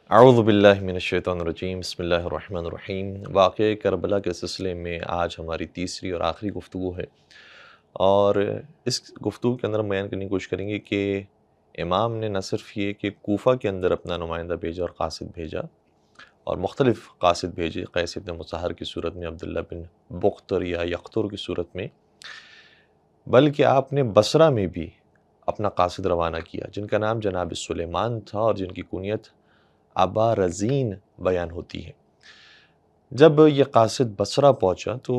اعوذ باللہ من الشیطان الرجیم، بسم اللہ الرحمن الرحیم۔ واقعہ کربلا کے سلسلے میں آج ہماری تیسری اور آخری گفتگو ہے، اور اس گفتگو کے اندر ہم بیان کرنے کی کوشش کریں گے کہ امام نے نہ صرف یہ کہ کوفہ کے اندر اپنا نمائندہ بھیجا اور قاصد بھیجا، اور مختلف قاصد بھیجے، قیس بن مصہر کی صورت میں، عبداللہ بن بختر یا یختر کی صورت میں، بلکہ آپ نے بصرہ میں بھی اپنا قاصد روانہ کیا، جن کا نام جناب سلیمان تھا اور جن کی کنیت ابا رزین بیان ہوتی ہے۔ جب یہ قاصد بصرہ پہنچا تو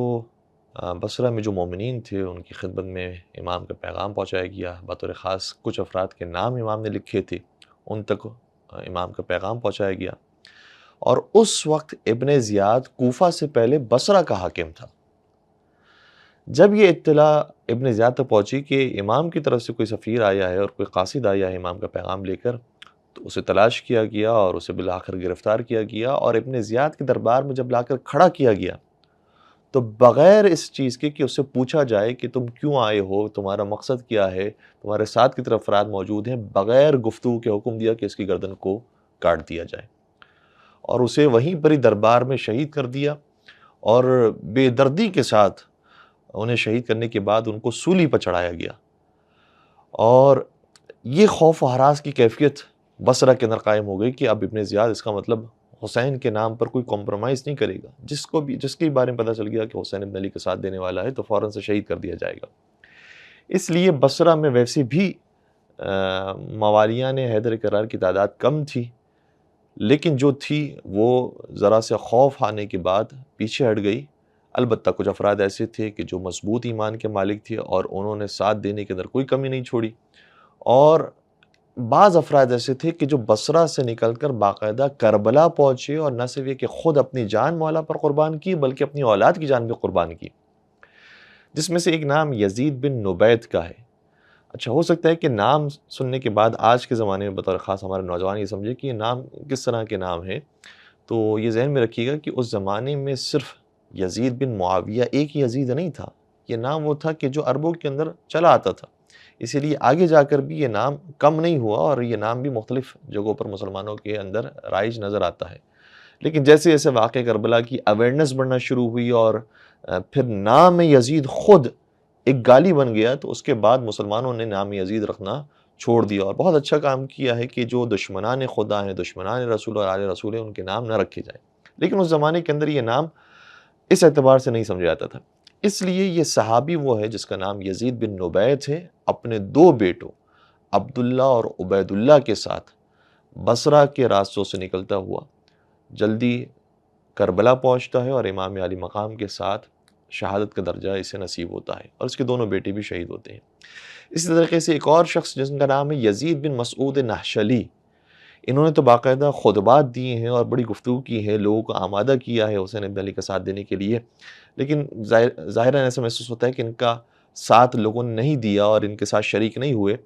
بصرہ میں جو مومنین تھے ان کی خدمت میں امام کا پیغام پہنچایا گیا۔ بطور خاص کچھ افراد کے نام امام نے لکھے تھے، ان تک امام کا پیغام پہنچایا گیا، اور اس وقت ابن زیاد کوفہ سے پہلے بصرہ کا حاکم تھا۔ جب یہ اطلاع ابن زیاد تک پہنچی کہ امام کی طرف سے کوئی سفیر آیا ہے اور کوئی قاصد آیا ہے امام کا پیغام لے کر، تو اسے تلاش کیا گیا اور اسے بالآخر گرفتار کیا گیا، اور ابن زیاد کے دربار میں جب لا کر کھڑا کیا گیا تو بغیر اس چیز کے کہ اس سے پوچھا جائے کہ تم کیوں آئے ہو، تمہارا مقصد کیا ہے، تمہارے ساتھ کی طرف افراد موجود ہیں، بغیر گفتگو کے حکم دیا کہ اس کی گردن کو کاٹ دیا جائے، اور اسے وہیں پر ہی دربار میں شہید کر دیا، اور بے دردی کے ساتھ انہیں شہید کرنے کے بعد ان کو سولی پر چڑھایا گیا۔ اور یہ خوف و ہراس کی کیفیت بصرہ کے اندر قائم ہو گئی کہ اب ابن زیاد اس کا مطلب حسین کے نام پر کوئی کمپرومائز نہیں کرے گا، جس کے بارے میں پتہ چل گیا کہ حسین ابن علی کا ساتھ دینے والا ہے تو فوراً سے شہید کر دیا جائے گا۔ اس لیے بصرہ میں ویسے بھی موالیان حیدر کرار کی تعداد کم تھی، لیکن جو تھی وہ ذرا سے خوف آنے کے بعد پیچھے ہٹ گئی۔ البتہ کچھ افراد ایسے تھے کہ جو مضبوط ایمان کے مالک تھے اور انہوں نے ساتھ دینے کے اندر کوئی کمی نہیں چھوڑی، اور بعض افراد ایسے تھے کہ جو بصرہ سے نکل کر باقاعدہ کربلا پہنچے، اور نہ صرف یہ کہ خود اپنی جان مولا پر قربان کی بلکہ اپنی اولاد کی جان بھی قربان کی، جس میں سے ایک نام یزید بن نبیت کا ہے۔ اچھا، ہو سکتا ہے کہ نام سننے کے بعد آج کے زمانے میں بطور خاص ہمارے نوجوان یہ سمجھے کہ یہ نام کس طرح کے نام ہیں، تو یہ ذہن میں رکھیے گا کہ اس زمانے میں صرف یزید بن معاویہ ایک ہی یزید نہیں تھا، یہ نام وہ تھا کہ جو عربوں کے اندر چلا آتا تھا، اسی لیے آگے جا کر بھی یہ نام کم نہیں ہوا، اور یہ نام بھی مختلف جگہوں پر مسلمانوں کے اندر رائج نظر آتا ہے۔ لیکن جیسے جیسے واقعہ کربلا کی اویئرنیس بڑھنا شروع ہوئی، اور پھر نام یزید خود ایک گالی بن گیا، تو اس کے بعد مسلمانوں نے نام یزید رکھنا چھوڑ دیا، اور بہت اچھا کام کیا ہے کہ جو دشمنان خدا ہیں، دشمنان رسول اور آل رسول ہیں، ان کے نام نہ رکھے جائیں۔ لیکن اس زمانے کے اندر یہ نام اس اعتبار سے نہیں سمجھا جاتا تھا، اس لیے یہ صحابی وہ ہے جس کا نام یزید بن نبیت ہے، اپنے دو بیٹوں عبداللہ اور عبید اللہ کے ساتھ بصرہ کے راستوں سے نکلتا ہوا جلدی کربلا پہنچتا ہے، اور امام علی مقام کے ساتھ شہادت کا درجہ اسے نصیب ہوتا ہے، اور اس کے دونوں بیٹے بھی شہید ہوتے ہیں۔ اسی طریقے سے ایک اور شخص جس کا نام ہے یزید بن مسعود نحشلی، انہوں نے تو باقاعدہ خطبات دیے ہیں اور بڑی گفتگو کی ہے، لوگوں کو آمادہ کیا ہے حسین ابن علی کا ساتھ دینے کے لیے، لیکن ظاہراً ایسا محسوس ہوتا ہے کہ ان کا ساتھ لوگوں نے نہیں دیا اور ان کے ساتھ شریک نہیں ہوئے۔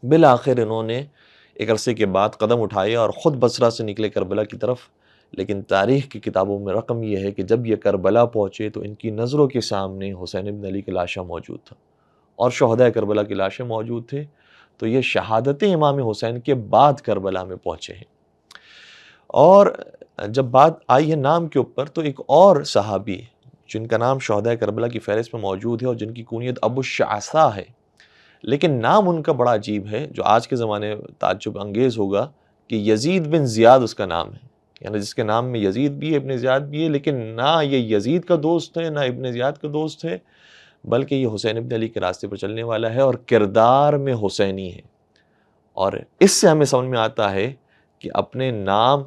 بالآخر انہوں نے ایک عرصے کے بعد قدم اٹھائے اور خود بصرہ سے نکلے کربلا کی طرف، لیکن تاریخ کی کتابوں میں رقم یہ ہے کہ جب یہ کربلا پہنچے تو ان کی نظروں کے سامنے حسین ابن علی کی لاشیں موجود تھا، اور شہداء کربلا کی لاشیں موجود تھے، تو یہ شہادت امام حسین کے بعد کربلا میں پہنچے ہیں۔ اور جب بات آئی ہے نام کے اوپر، تو ایک اور صحابی جن کا نام شہداء کربلا کی فہرست میں موجود ہے اور جن کی کنیت ابو الشعثاء ہے، لیکن نام ان کا بڑا عجیب ہے، جو آج کے زمانے میں تعجب انگیز ہوگا، کہ یزید بن زیاد اس کا نام ہے، یعنی جس کے نام میں یزید بھی ہے، ابن زیاد بھی ہے، لیکن نہ یہ یزید کا دوست ہے نہ ابن زیاد کا دوست ہے، بلکہ یہ حسین ابن علی کے راستے پر چلنے والا ہے اور کردار میں حسینی ہے۔ اور اس سے ہمیں سمجھ میں آتا ہے کہ اپنے نام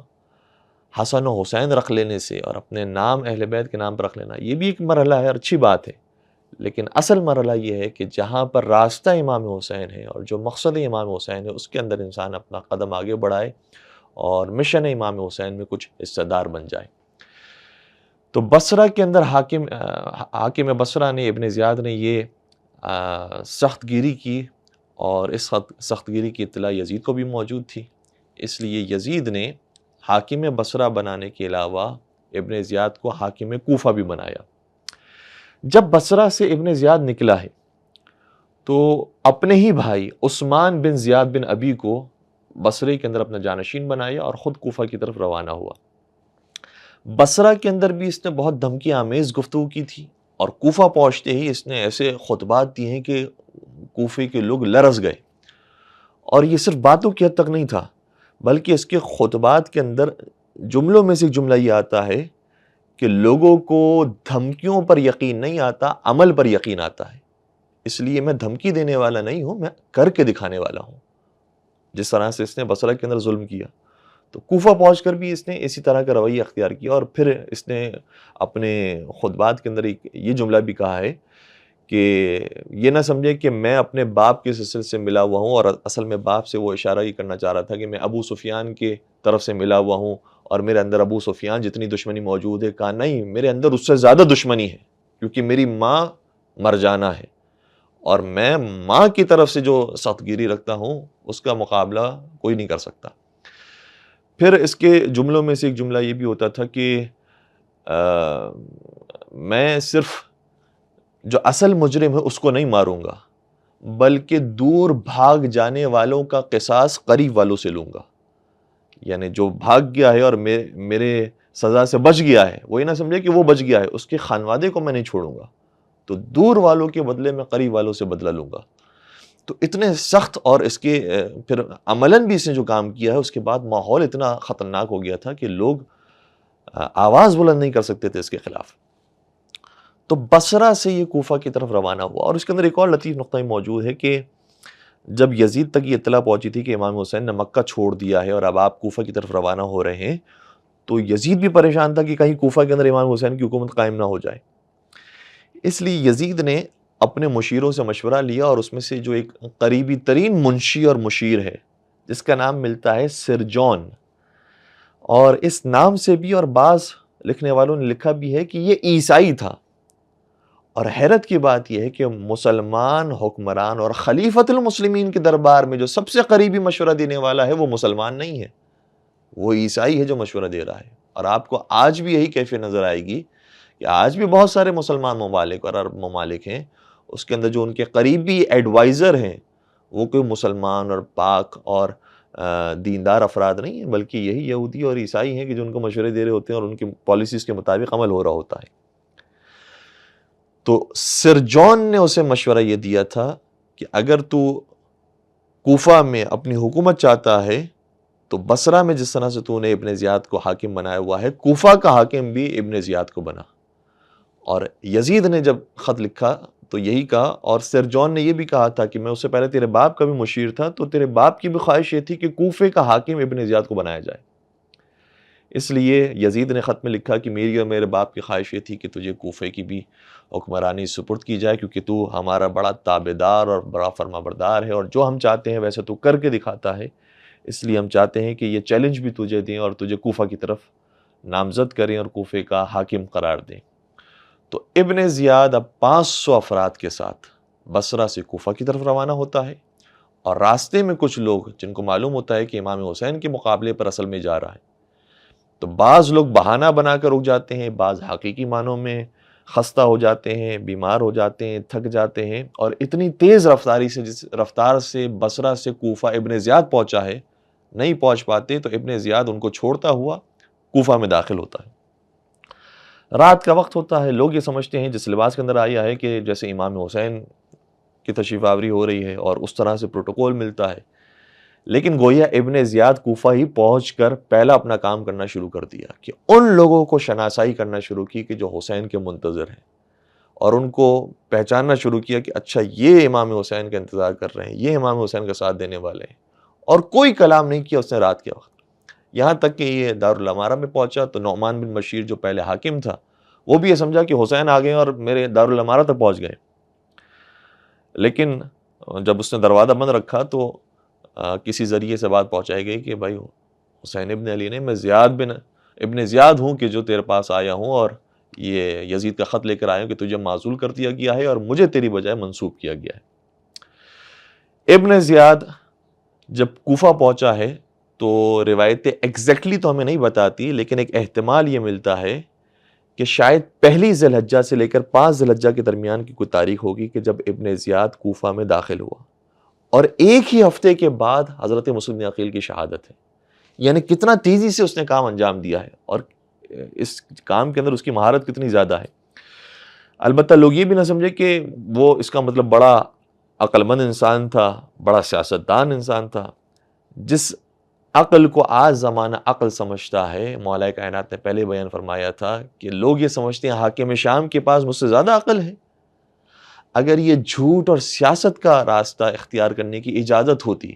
حسن و حسین رکھ لینے سے اور اپنے نام اہل بیت کے نام پر رکھ لینا، یہ بھی ایک مرحلہ ہے اور اچھی بات ہے، لیکن اصل مرحلہ یہ ہے کہ جہاں پر راستہ امام حسین ہے اور جو مقصد امام حسین ہے، اس کے اندر انسان اپنا قدم آگے بڑھائے اور مشن امام حسین میں کچھ حصہ دار بن جائے۔ تو بصرہ کے اندر حاکم بصرہ نے، ابن زیاد نے یہ سخت گیری کی، اور اس سخت گیری کی اطلاع یزید کو بھی موجود تھی، اس لیے یزید نے حاکم بصرہ بنانے کے علاوہ ابن زیاد کو حاکم کوفہ بھی بنایا۔ جب بصرہ سے ابن زیاد نکلا ہے تو اپنے ہی بھائی عثمان بن زیاد بن ابی کو بصرے کے اندر اپنا جانشین بنایا اور خود کوفہ کی طرف روانہ ہوا۔ بصرہ کے اندر بھی اس نے بہت دھمکی آمیز گفتگو کی تھی، اور کوفہ پہنچتے ہی اس نے ایسے خطبات دیے ہیں کہ کوفے کے لوگ لرز گئے۔ اور یہ صرف باتوں کی حد تک نہیں تھا، بلکہ اس کے خطبات کے اندر جملوں میں سے ایک جملہ یہ آتا ہے کہ لوگوں کو دھمکیوں پر یقین نہیں آتا، عمل پر یقین آتا ہے، اس لیے میں دھمکی دینے والا نہیں ہوں، میں کر کے دکھانے والا ہوں۔ جس طرح سے اس نے بصرہ کے اندر ظلم کیا، تو کوفہ پہنچ کر بھی اس نے اسی طرح کا رویہ اختیار کیا، اور پھر اس نے اپنے خطبات کے اندر یہ جملہ بھی کہا ہے کہ یہ نہ سمجھے کہ میں اپنے باپ کے سلسلے سے ملا ہوا ہوں، اور اصل میں باپ سے وہ اشارہ یہ کرنا چاہ رہا تھا کہ میں ابو سفیان کے طرف سے ملا ہوا ہوں، اور میرے اندر ابو سفیان جتنی دشمنی موجود ہے، کہا نہیں، میرے اندر اس سے زیادہ دشمنی ہے، کیونکہ میری ماں مرجانہ ہے، اور میں ماں کی طرف سے جو سخت گیری رکھتا ہوں اس کا مقابلہ کوئی نہیں کر سکتا۔ پھر اس کے جملوں میں سے ایک جملہ یہ بھی ہوتا تھا کہ میں صرف جو اصل مجرم ہے اس کو نہیں ماروں گا، بلکہ دور بھاگ جانے والوں کا قصاص قریب والوں سے لوں گا۔ یعنی جو بھاگ گیا ہے اور میرے سزا سے بچ گیا ہے، وہ یہ نہ سمجھے کہ وہ بچ گیا ہے، اس کے خانوادے کو میں نہیں چھوڑوں گا، تو دور والوں کے بدلے میں قریب والوں سے بدلہ لوں گا۔ تو اتنے سخت، اور اس کے پھر عملاً بھی اس نے جو کام کیا ہے، اس کے بعد ماحول اتنا خطرناک ہو گیا تھا کہ لوگ آواز بلند نہیں کر سکتے تھے اس کے خلاف۔ تو بصرہ سے یہ کوفہ کی طرف روانہ ہوا، اور اس کے اندر ایک اور لطیف نقطہ موجود ہے کہ جب یزید تک یہ اطلاع پہنچی تھی کہ امام حسین نے مکہ چھوڑ دیا ہے اور اب آپ کوفہ کی طرف روانہ ہو رہے ہیں، تو یزید بھی پریشان تھا کہ کہیں کوفہ کے اندر امام حسین کی حکومت قائم نہ ہو جائے۔ اس لیے یزید نے اپنے مشیروں سے مشورہ لیا، اور اس میں سے جو ایک قریبی ترین منشی اور مشیر ہے، جس کا نام ملتا ہے سرجون، اور اس نام سے بھی، اور بعض لکھنے والوں نے لکھا بھی ہے کہ یہ عیسائی تھا۔ اور حیرت کی بات یہ ہے کہ مسلمان حکمران اور خلیفۃ المسلمین کے دربار میں جو سب سے قریبی مشورہ دینے والا ہے، وہ مسلمان نہیں ہے، وہ عیسائی ہے جو مشورہ دے رہا ہے۔ اور آپ کو آج بھی یہی کیفیت نظر آئے گی کہ آج بھی بہت سارے مسلمان ممالک اور عرب ممالک ہیں، اس کے اندر جو ان کے قریبی ایڈوائزر ہیں، وہ کوئی مسلمان اور پاک اور دیندار افراد نہیں ہیں، بلکہ یہی یہودی اور عیسائی ہیں کہ جو ان کو مشورے دے رہے ہوتے ہیں اور ان کی پالیسیز کے مطابق عمل ہو رہا ہوتا ہے۔ تو سرجون نے اسے مشورہ یہ دیا تھا کہ اگر تو کوفہ میں اپنی حکومت چاہتا ہے تو بصرہ میں جس طرح سے تو نے ابن زیاد کو حاکم بنایا ہوا ہے، کوفہ کا حاکم بھی ابن زیاد کو بنا۔ اور یزید نے جب خط لکھا تو یہی کہا، اور سرجون نے یہ بھی کہا تھا کہ میں اس سے پہلے تیرے باپ کا بھی مشیر تھا، تو تیرے باپ کی بھی خواہش یہ تھی کہ کوفے کا حاکم ابن زیاد کو بنایا جائے۔ اس لیے یزید نے خط میں لکھا کہ میری اور میرے باپ کی خواہش یہ تھی کہ تجھے کوفے کی بھی حکمرانی سپرد کی جائے، کیونکہ تو ہمارا بڑا تابعدار اور بڑا فرما بردار ہے، اور جو ہم چاہتے ہیں ویسے تو کر کے دکھاتا ہے، اس لیے ہم چاہتے ہیں کہ یہ چیلنج بھی تجھے دیں اور تجھے کوفہ کی طرف نامزد کریں اور کوفے کا حاکم قرار دیں۔ تو ابن زیاد اب 500 افراد کے ساتھ بصرہ سے کوفہ کی طرف روانہ ہوتا ہے، اور راستے میں کچھ لوگ جن کو معلوم ہوتا ہے کہ امام حسین کے مقابلے پر اصل میں جا رہا ہے، تو بعض لوگ بہانہ بنا کر رک جاتے ہیں، بعض حقیقی معنوں میں خستہ ہو جاتے ہیں، بیمار ہو جاتے ہیں، تھک جاتے ہیں، اور اتنی تیز رفتاری سے جس رفتار سے بصرہ سے کوفہ ابن زیاد پہنچا ہے، نہیں پہنچ پاتے، تو ابن زیاد ان کو چھوڑتا ہوا کوفہ میں داخل ہوتا ہے۔ رات کا وقت ہوتا ہے، لوگ یہ سمجھتے ہیں جس لباس کے اندر آیا ہے کہ جیسے امام حسین کی تشریف آوری ہو رہی ہے، اور اس طرح سے پروٹوکول ملتا ہے، لیکن گویا ابن زیاد کوفہ ہی پہنچ کر پہلا اپنا کام کرنا شروع کر دیا کہ ان لوگوں کو شناسائی کرنا شروع کی کہ جو حسین کے منتظر ہیں، اور ان کو پہچاننا شروع کیا کہ اچھا یہ امام حسین کا انتظار کر رہے ہیں، یہ امام حسین کا ساتھ دینے والے ہیں۔ اور کوئی کلام نہیں کیا اس نے رات کے وقت، یہاں تک کہ یہ دارالامارہ میں پہنچا تو نعمان بن بشیر جو پہلے حاکم تھا، وہ بھی یہ سمجھا کہ حسین آ گئے اور میرے دارالامارہ تک پہنچ گئے، لیکن جب اس نے دروازہ بند رکھا تو کسی ذریعے سے بات پہنچائی گئی کہ بھائی حسین ابن علی نے، میں ابن زیاد ہوں کہ جو تیرے پاس آیا ہوں، اور یہ یزید کا خط لے کر آیا ہوں کہ تجھے معزول کر دیا گیا ہے اور مجھے تیری بجائے منسوب کیا گیا ہے۔ ابن زیاد جب کوفہ پہنچا ہے تو روایتیں ایگزیکٹلی تو ہمیں نہیں بتاتی، لیکن ایک احتمال یہ ملتا ہے کہ شاید پہلی ذی الحجہ سے لے کر 5 ذی الحجہ کے درمیان کی کوئی تاریخ ہوگی کہ جب ابن زیاد کوفہ میں داخل ہوا، اور ایک ہی ہفتے کے بعد حضرت مسلم بن عقیل کی شہادت ہے. یعنی کتنا تیزی سے اس نے کام انجام دیا ہے اور اس کام کے اندر اس کی مہارت کتنی زیادہ ہے. البتہ لوگ یہ بھی نہ سمجھے کہ وہ اس کا مطلب بڑا عقل مند انسان تھا، بڑا سیاستدان انسان تھا. جس عقل کو آج زمانہ عقل سمجھتا ہے، مولا کائنات نے پہلے بیان فرمایا تھا کہ لوگ یہ سمجھتے ہیں حاکم شام کے پاس مجھ سے زیادہ عقل ہے. اگر یہ جھوٹ اور سیاست کا راستہ اختیار کرنے کی اجازت ہوتی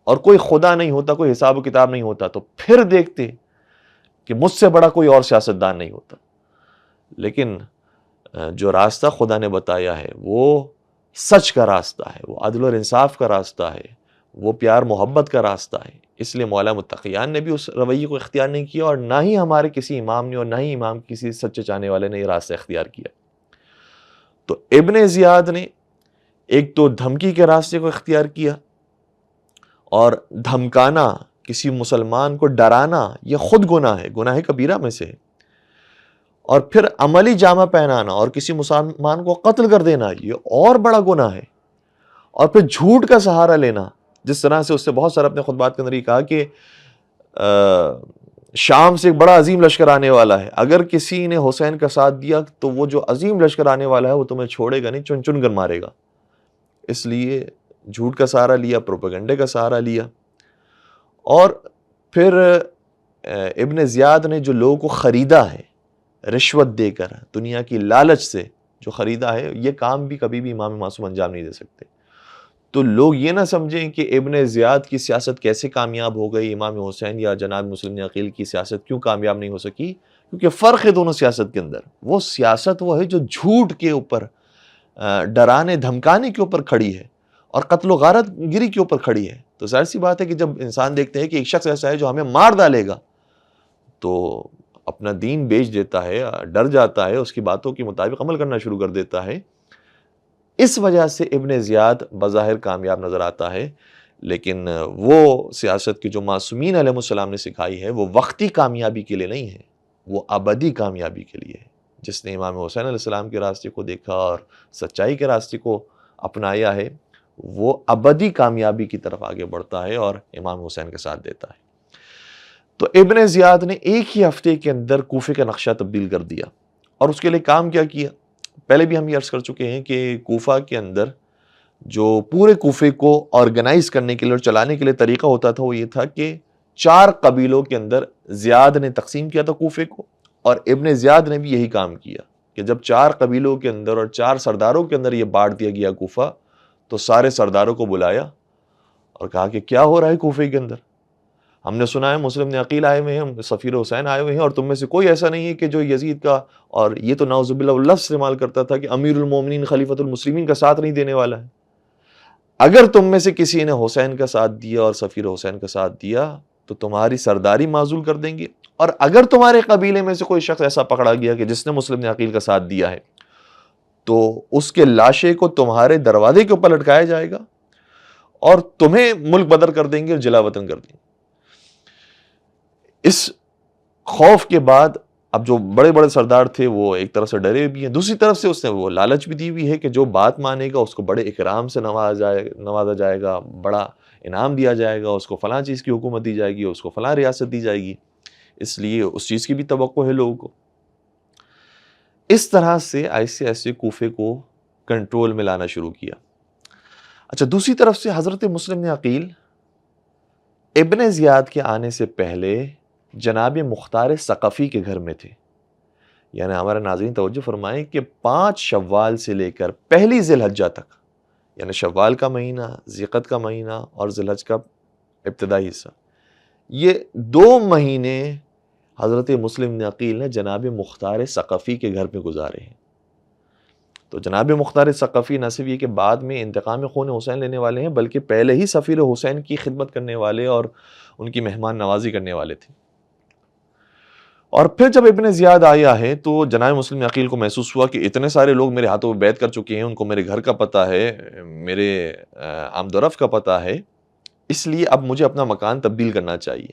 اور کوئی خدا نہیں ہوتا، کوئی حساب و کتاب نہیں ہوتا، تو پھر دیکھتے کہ مجھ سے بڑا کوئی اور سیاستدان نہیں ہوتا. لیکن جو راستہ خدا نے بتایا ہے وہ سچ کا راستہ ہے، وہ عدل اور انصاف کا راستہ ہے، وہ پیار محبت کا راستہ ہے. اس لیے مولا متقیان نے بھی اس رویے کو اختیار نہیں کیا، اور نہ ہی ہمارے کسی امام نے اور نہ ہی امام کسی سچے چاہنے والے نے یہ راستہ اختیار کیا. تو ابن زیاد نے ایک تو دھمکی کے راستے کو اختیار کیا، اور دھمکانا، کسی مسلمان کو ڈرانا، یہ خود گناہ ہے، گناہ کبیرہ میں سے ہے. اور پھر عملی جامہ پہنانا اور کسی مسلمان کو قتل کر دینا، یہ اور بڑا گناہ ہے. اور پھر جھوٹ کا سہارا لینا، جس طرح سے اس سے بہت سارا اپنے خطبات کے اندر یہ کہا کہ شام سے ایک بڑا عظیم لشکر آنے والا ہے، اگر کسی نے حسین کا ساتھ دیا تو وہ جو عظیم لشکر آنے والا ہے وہ تمہیں چھوڑے گا نہیں، چن چن کر مارے گا. اس لیے جھوٹ کا سہارا لیا، پروپیگنڈے کا سہارا لیا. اور پھر ابن زیاد نے جو لوگوں کو خریدا ہے رشوت دے کر، دنیا کی لالچ سے جو خریدا ہے، یہ کام بھی کبھی بھی امام معصوم انجام نہیں دے سکتے. تو لوگ یہ نہ سمجھیں کہ ابن زیاد کی سیاست کیسے کامیاب ہو گئی، امام حسین یا جناب مسلم بن عقیل کی سیاست کیوں کامیاب نہیں ہو سکی. کیونکہ فرق ہے دونوں سیاست کے اندر. وہ سیاست وہ ہے جو جھوٹ کے اوپر، ڈرانے دھمکانے کے اوپر کھڑی ہے اور قتل و غارت گری کے اوپر کھڑی ہے. تو ظاہر سی بات ہے کہ جب انسان دیکھتے ہیں کہ ایک شخص ایسا ہے جو ہمیں مار ڈالے گا، تو اپنا دین بیچ دیتا ہے، ڈر جاتا ہے، اس کی باتوں کے مطابق عمل کرنا شروع کر دیتا ہے. اس وجہ سے ابن زیاد بظاہر کامیاب نظر آتا ہے، لیکن وہ سیاست کی جو معصومین علیہ السلام نے سکھائی ہے وہ وقتی کامیابی کے لیے نہیں ہے، وہ ابدی کامیابی کے لیے ہے. جس نے امام حسین علیہ السلام کے راستے کو دیکھا اور سچائی کے راستے کو اپنایا ہے، وہ ابدی کامیابی کی طرف آگے بڑھتا ہے اور امام حسین کے ساتھ دیتا ہے. تو ابن زیاد نے ایک ہی ہفتے کے اندر کوفے کا نقشہ تبدیل کر دیا. اور اس کے لیے کام کیا کیا؟ پہلے بھی ہم یہ عرض کر چکے ہیں کہ کوفہ کے اندر جو پورے کوفے کو آرگنائز کرنے کے لیے اور چلانے کے لیے طریقہ ہوتا تھا وہ یہ تھا کہ 4 قبیلوں کے اندر زیاد نے تقسیم کیا تھا کوفے کو، اور ابن زیاد نے بھی یہی کام کیا کہ جب 4 قبیلوں کے اندر اور 4 سرداروں کے اندر یہ بانٹ دیا گیا کوفہ، تو سارے سرداروں کو بلایا اور کہا کہ کیا ہو رہا ہے کوفے کے اندر؟ ہم نے سنا ہے مسلم بن عقیل آئے ہوئے ہیں، سفیر حسین آئے ہوئے ہیں، اور تم میں سے کوئی ایسا نہیں ہے کہ جو یزید کا، اور یہ تو نعوذ باللہ وہ لفظ استعمال کرتا تھا کہ امیر المومنین خلیفۃ المسلمین کا ساتھ نہیں دینے والا ہے. اگر تم میں سے کسی نے حسین کا ساتھ دیا اور سفیر حسین کا ساتھ دیا تو تمہاری سرداری معزول کر دیں گے، اور اگر تمہارے قبیلے میں سے کوئی شخص ایسا پکڑا گیا کہ جس نے مسلم بن عقیل کا ساتھ دیا ہے تو اس کے لاشے کو تمہارے دروازے کے اوپر لٹکایا جائے گا اور تمہیں ملک بدر کر دیں گے اور جلا وطن کر دیں گے. اس خوف کے بعد اب جو بڑے بڑے سردار تھے وہ ایک طرف سے ڈرے بھی ہیں، دوسری طرف سے اس نے وہ لالچ بھی دی ہوئی ہے کہ جو بات مانے گا اس کو بڑے اکرام سے نوازا جائے گا، بڑا انعام دیا جائے گا، اس کو فلاں چیز کی حکومت دی جائے گی، اس کو فلاں ریاست دی جائے گی. اس لیے اس چیز کی بھی توقع ہے لوگوں کو. اس طرح سے ایسے ایسے کوفے کو کنٹرول میں لانا شروع کیا. اچھا، دوسری طرف سے حضرت مسلم بن عقیل ابن زیاد کے آنے سے پہلے جناب مختار ثقفی کے گھر میں تھے. یعنی ہمارے ناظرین توجہ فرمائیں کہ 5 شوال سے لے کر پہلی ذی الحجہ تک، یعنی شوال کا مہینہ، ذی القعدہ کا مہینہ اور ذی الحجہ کا ابتدائی حصہ، یہ 2 مہینے حضرت مسلم بن عقیل نے جناب مختار ثقفی کے گھر میں گزارے ہیں. تو جناب مختار ثقفی نہ صرف یہ کہ بعد میں انتقام خون حسین لینے والے ہیں، بلکہ پہلے ہی سفیر حسین کی خدمت کرنے والے اور ان کی مہمان نوازی کرنے والے تھے. اور پھر جب ابن زیاد آیا ہے تو جناب مسلم بن عقیل کو محسوس ہوا کہ اتنے سارے لوگ میرے ہاتھوں میں بیعت کر چکے ہیں، ان کو میرے گھر کا پتہ ہے، میرے آمد و رفت کا پتہ ہے، اس لیے اب مجھے اپنا مکان تبدیل کرنا چاہیے.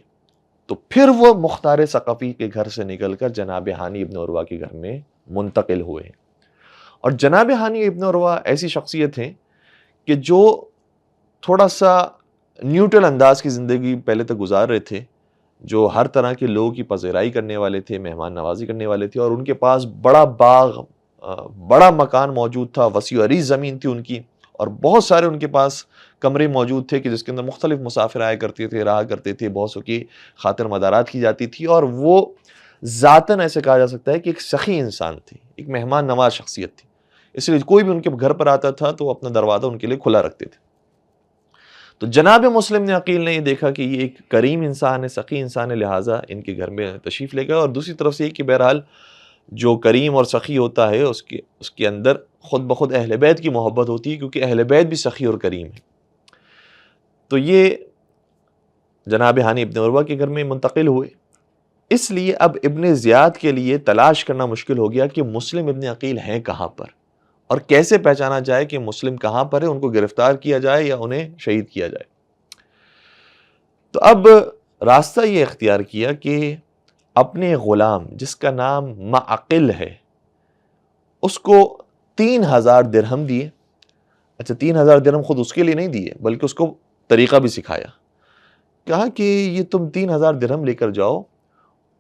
تو پھر وہ مختار ثقفی کے گھر سے نکل کر جناب ہانی ابن عروہ کے گھر میں منتقل ہوئے ہیں. اور جناب ہانی ابن عروہ ایسی شخصیت ہیں کہ جو تھوڑا سا نیوٹرل انداز کی زندگی پہلے تک گزار رہے تھے، جو ہر طرح کے لوگوں کی پذیرائی کرنے والے تھے، مہمان نوازی کرنے والے تھے، اور ان کے پاس بڑا باغ، بڑا مکان موجود تھا، وسیع و عریض زمین تھی ان کی، اور بہت سارے ان کے پاس کمرے موجود تھے کہ جس کے اندر مختلف مسافر آیا کرتے تھے، رہا کرتے تھے، بہت سو کی خاطر مدارات کی جاتی تھی، اور وہ ذاتاً ایسے کہا جا سکتا ہے کہ ایک سخی انسان تھے، ایک مہمان نواز شخصیت تھی، اس لیے کوئی بھی ان کے گھر پر آتا تھا تو اپنا دروازہ ان کے لیے کھلا رکھتے تھے۔ تو جناب مسلم نے عقیل نے یہ دیکھا کہ یہ ایک کریم انسان ہے، سخی انسان ہے، لہٰذا ان کے گھر میں تشریف لے گئے، اور دوسری طرف سے یہ کہ بہرحال جو کریم اور سخی ہوتا ہے اس کے اندر خود بخود اہل بیت کی محبت ہوتی ہے، کیونکہ اہل بیت بھی سخی اور کریم ہے۔ تو یہ جناب ہانی ابن عروہ کے گھر میں منتقل ہوئے، اس لیے اب ابن زیاد کے لیے تلاش کرنا مشکل ہو گیا کہ مسلم ابن عقیل ہیں کہاں پر، اور کیسے پہچانا جائے کہ مسلم کہاں پر ہے، ان کو گرفتار کیا جائے یا انہیں شہید کیا جائے۔ تو اب راستہ یہ اختیار کیا کہ اپنے غلام جس کا نام معقل ہے اس کو 3000 درہم دیے۔ اچھا، 3000 درہم خود اس کے لیے نہیں دیے بلکہ اس کو طریقہ بھی سکھایا، کہا کہ یہ تم 3000 درہم لے کر جاؤ،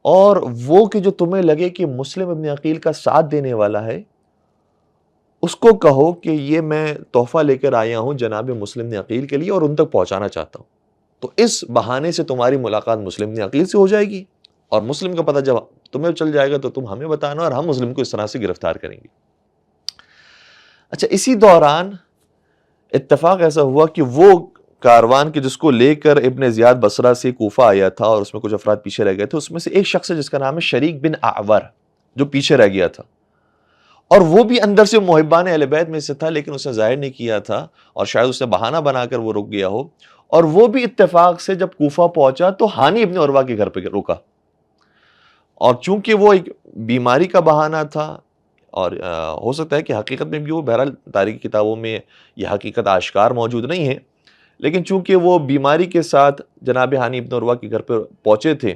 اور وہ کہ جو تمہیں لگے کہ مسلم ابن عقیل کا ساتھ دینے والا ہے اس کو کہو کہ یہ میں تحفہ لے کر آیا ہوں جناب مسلم ابن عقیل کے لیے اور ان تک پہنچانا چاہتا ہوں، تو اس بہانے سے تمہاری ملاقات مسلم ابن عقیل سے ہو جائے گی، اور مسلم کا پتہ جب تمہیں چل جائے گا تو تم ہمیں بتانا، اور ہم مسلم کو اس طرح سے گرفتار کریں گے۔ اچھا، اسی دوران اتفاق ایسا ہوا کہ وہ کاروان کے جس کو لے کر ابن زیاد بصرہ سے کوفہ آیا تھا، اور اس میں کچھ افراد پیچھے رہ گئے تھے، اس میں سے ایک شخص ہے جس کا نام ہے شریک بن اعور، جو پیچھے رہ گیا تھا، اور وہ بھی اندر سے محبان اہل بیت میں سے تھا، لیکن اس نے ظاہر نہیں کیا تھا، اور شاید اس نے بہانہ بنا کر وہ رک گیا ہو، اور وہ بھی اتفاق سے جب کوفہ پہنچا تو ہانی ابن عروہ کے گھر پہ رکا، اور چونکہ وہ ایک بیماری کا بہانہ تھا، اور ہو سکتا ہے کہ حقیقت میں بھی وہ، بہرحال تاریخی کتابوں میں یہ حقیقت آشکار موجود نہیں ہے، لیکن چونکہ وہ بیماری کے ساتھ جناب ہانی ابن عروہ کے گھر پہ پہنچے تھے،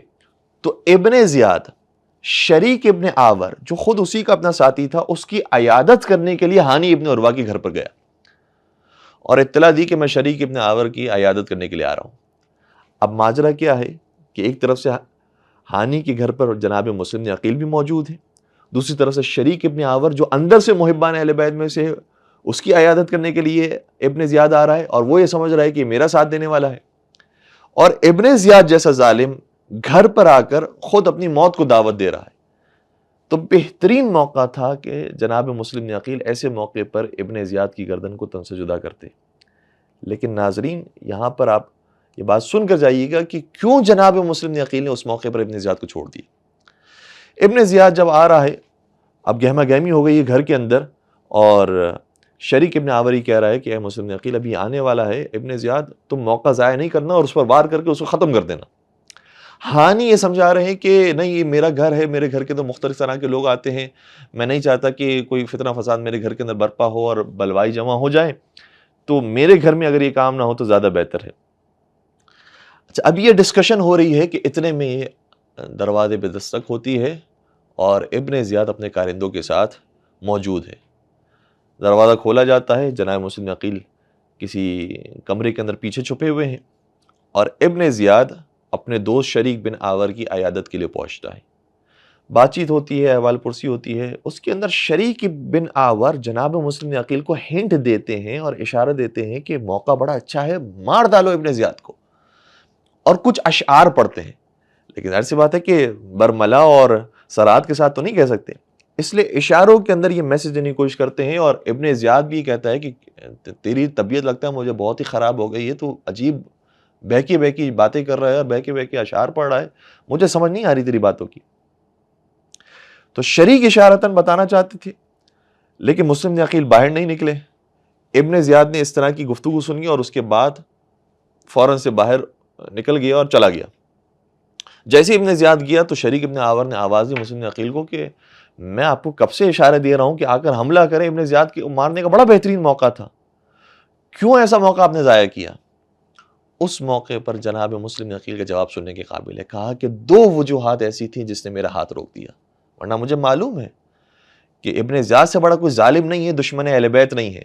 تو ابن زیاد شریک ابن آور جو خود اسی کا اپنا ساتھی تھا، اس کی عیادت کرنے کے لیے ہانی ابن عروہ کے گھر پر گیا، اور اطلاع دی کہ میں شریک ابن آور کی عیادت کرنے کے لیے آ رہا ہوں۔ اب ماجرا کیا ہے کہ ایک طرف سے ہانی کے گھر پر جناب مسلم ابن عقیل بھی موجود ہے، دوسری طرف سے شریک ابن آور جو اندر سے محبان اہل بیت میں سے اس کی عیادت کرنے کے لیے ابن زیاد آ رہا ہے، اور وہ یہ سمجھ رہا ہے کہ میرا ساتھ دینے والا ہے، اور ابن زیاد جیسا ظالم گھر پر آ کر خود اپنی موت کو دعوت دے رہا ہے۔ تو بہترین موقع تھا کہ جناب مسلم بن عقیل ایسے موقع پر ابن زیاد کی گردن کو تن سے جدا کرتے، لیکن ناظرین یہاں پر آپ یہ بات سن کر جائیے گا کہ کیوں جناب مسلم بن عقیل نے اس موقع پر ابن زیاد کو چھوڑ دیا۔ ابن زیاد جب آ رہا ہے، اب گہما گہمی ہو گئی ہے گھر کے اندر، اور شریک ابن آوری کہہ رہا ہے کہ اے مسلم بن عقیل ابھی آنے والا ہے، ابن زیاد تم موقع ضائع نہیں کرنا اور اس پر وار کر کے اس کو ختم کر دینا۔ ہانی یہ سمجھا رہے ہیں کہ نہیں، یہ میرا گھر ہے، میرے گھر کے تو مختلف طرح کے لوگ آتے ہیں، میں نہیں چاہتا کہ کوئی فتنہ فساد میرے گھر کے اندر برپا ہو اور بلوائی جمع ہو جائے، تو میرے گھر میں اگر یہ کام نہ ہو تو زیادہ بہتر ہے۔ اچھا، اب یہ ڈسکشن ہو رہی ہے کہ اتنے میں دروازے پہ دستک ہوتی ہے، اور ابن زیاد اپنے کارندوں کے ساتھ موجود ہے۔ دروازہ کھولا جاتا ہے، جناب مسلم بن عقیل کسی کمرے کے اندر پیچھے چھپے ہوئے ہیں، اور ابن زیاد اپنے دوست شریک بن آور کی عیادت کے لیے پہنچتا ہے۔ بات چیت ہوتی ہے، احوال پرسی ہوتی ہے، اس کے اندر شریک بن آور جناب مسلم بن عقیل کو ہنٹ دیتے ہیں اور اشارہ دیتے ہیں کہ موقع بڑا اچھا ہے، مار ڈالو ابن زیاد کو، اور کچھ اشعار پڑھتے ہیں، لیکن ظاہر سی بات ہے کہ برملا اور سرات کے ساتھ تو نہیں کہہ سکتے، اس لیے اشاروں کے اندر یہ میسج دینے کی کوشش کرتے ہیں، اور ابن زیاد بھی کہتا ہے کہ تیری طبیعت لگتا ہے مجھے بہت ہی خراب ہو گئی ہے، تو عجیب بہکی بہکی باتیں کر رہا ہے اور بہکی بہکی اشعار پڑھ رہا ہے، مجھے سمجھ نہیں آ رہی تیری باتوں کی۔ تو شریک اشارتاً بتانا چاہتے تھے، لیکن مسلم بن عقیل باہر نہیں نکلے۔ ابن زیاد نے اس طرح کی گفتگو سنی اور اس کے بعد فوراً سے باہر نکل گیا اور چلا گیا۔ جیسے ابن زیاد گیا تو شریک ابن آور نے آواز دی مسلم بن عقیل کو کہ میں آپ کو کب سے اشارے دے رہا ہوں کہ آ کر حملہ کریں، ابن زیاد کے مارنے کا بڑا بہترین موقع تھا، کیوں ایسا موقع آپ نے ضائع کیا؟ اس موقع پر جناب مسلم بن عقیل کا جواب سننے کے قابل ہے، کہا کہ دو وجوہات ایسی تھیں جس نے میرا ہاتھ روک دیا، ورنہ مجھے معلوم ہے کہ ابن زیاد سے بڑا کوئی ظالم نہیں ہے، دشمن اہل بیت نہیں ہے،